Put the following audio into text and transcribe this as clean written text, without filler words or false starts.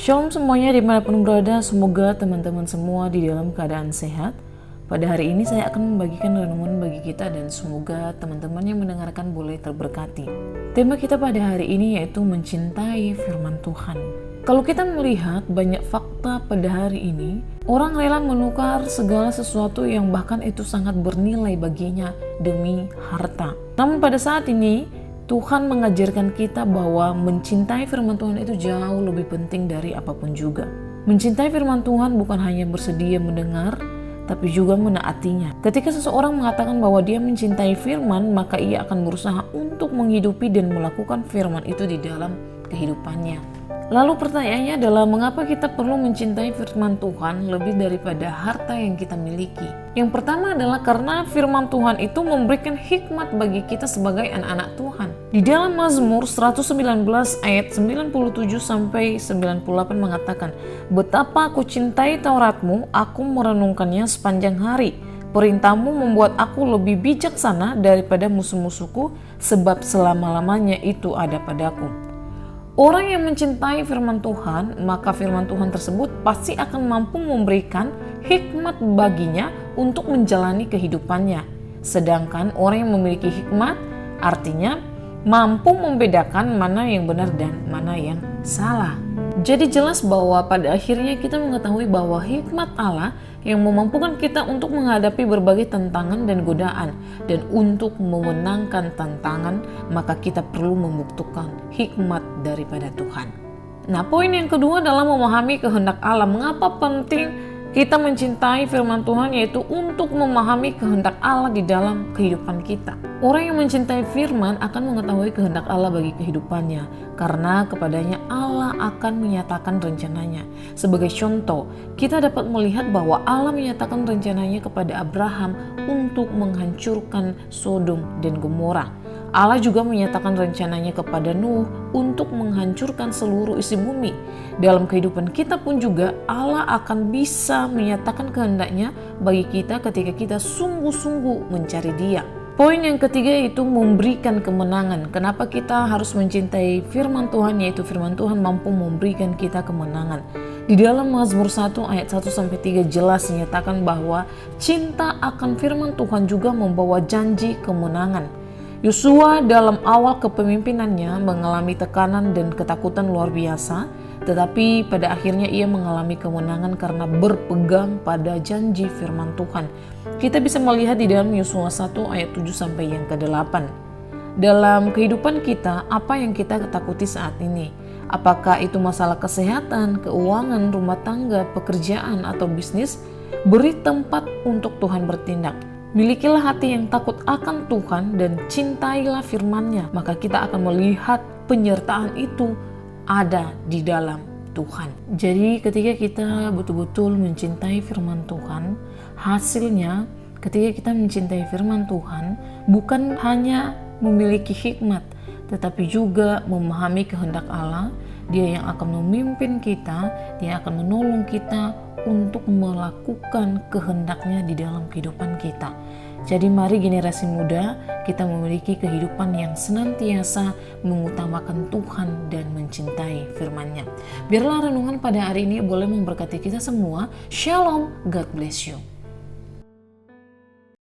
Shalom semuanya dimanapun berada, semoga teman-teman semua di dalam keadaan sehat. Pada hari ini saya akan membagikan renungan bagi kita dan semoga teman-teman yang mendengarkan boleh terberkati. Tema kita pada hari ini yaitu mencintai firman Tuhan. Kalau kita melihat banyak fakta pada hari ini, orang rela menukar segala sesuatu yang bahkan itu sangat bernilai baginya demi harta. Namun pada saat ini, Tuhan mengajarkan kita bahwa mencintai firman Tuhan itu jauh lebih penting dari apapun juga. Mencintai firman Tuhan bukan hanya bersedia mendengar, tapi juga menaatinya. Ketika seseorang mengatakan bahwa dia mencintai firman, maka ia akan berusaha untuk menghidupi dan melakukan firman itu di dalam kehidupannya. Lalu pertanyaannya adalah mengapa kita perlu mencintai firman Tuhan lebih daripada harta yang kita miliki? Yang pertama adalah karena firman Tuhan itu memberikan hikmat bagi kita sebagai anak-anak Tuhan. Di dalam Mazmur 119 ayat 97 sampai 98 mengatakan, "Betapa aku cintai Tauratmu, aku merenungkannya sepanjang hari. Perintahmu membuat aku lebih bijaksana daripada musuh-musuhku, sebab selama-lamanya itu ada padaku." Orang yang mencintai firman Tuhan, maka firman Tuhan tersebut pasti akan mampu memberikan hikmat baginya untuk menjalani kehidupannya. Sedangkan orang yang memiliki hikmat, artinya mampu membedakan mana yang benar dan mana yang salah. Jadi jelas bahwa pada akhirnya kita mengetahui bahwa hikmat Allah yang memampukan kita untuk menghadapi berbagai tantangan dan godaan. Dan untuk memenangkan tantangan, maka kita perlu membuktikan hikmat daripada Tuhan. Nah, poin yang kedua adalah memahami kehendak Allah. Mengapa penting kita mencintai firman Tuhan, yaitu untuk memahami kehendak Allah di dalam kehidupan kita. Orang yang mencintai firman akan mengetahui kehendak Allah bagi kehidupannya, karena kepadanya Allah akan menyatakan rencananya. Sebagai contoh, kita dapat melihat bahwa Allah menyatakan rencananya kepada Abraham untuk menghancurkan Sodom dan Gomora. Allah juga menyatakan rencananya kepada Nuh untuk menghancurkan seluruh isi bumi. Dalam kehidupan kita pun juga Allah akan bisa menyatakan kehendaknya bagi kita ketika kita sungguh-sungguh mencari Dia. Poin yang ketiga yaitu memberikan kemenangan. Kenapa kita harus mencintai firman Tuhan, yaitu firman Tuhan mampu memberikan kita kemenangan. Di dalam Mazmur 1 ayat 1-3 jelas menyatakan bahwa cinta akan firman Tuhan juga membawa janji kemenangan. Yosua dalam awal kepemimpinannya mengalami tekanan dan ketakutan luar biasa, tetapi pada akhirnya ia mengalami kemenangan karena berpegang pada janji firman Tuhan. Kita bisa melihat di dalam Yosua 1 ayat 7 sampai yang ke-8. Dalam kehidupan kita, apa yang kita takuti saat ini? Apakah itu masalah kesehatan, keuangan, rumah tangga, pekerjaan, atau bisnis? Beri tempat untuk Tuhan bertindak. Milikilah hati yang takut akan Tuhan dan cintailah firman-Nya, maka kita akan melihat penyertaan itu ada di dalam Tuhan. Jadi ketika kita betul-betul mencintai firman Tuhan, hasilnya ketika kita mencintai firman Tuhan bukan hanya memiliki hikmat, tetapi juga memahami kehendak Allah. Dia yang akan memimpin kita, Dia akan menolong kita untuk melakukan kehendaknya di dalam kehidupan kita. Jadi mari generasi muda kita memiliki kehidupan yang senantiasa mengutamakan Tuhan dan mencintai firman-Nya. Biarlah renungan pada hari ini boleh memberkati kita semua. Shalom, God bless you.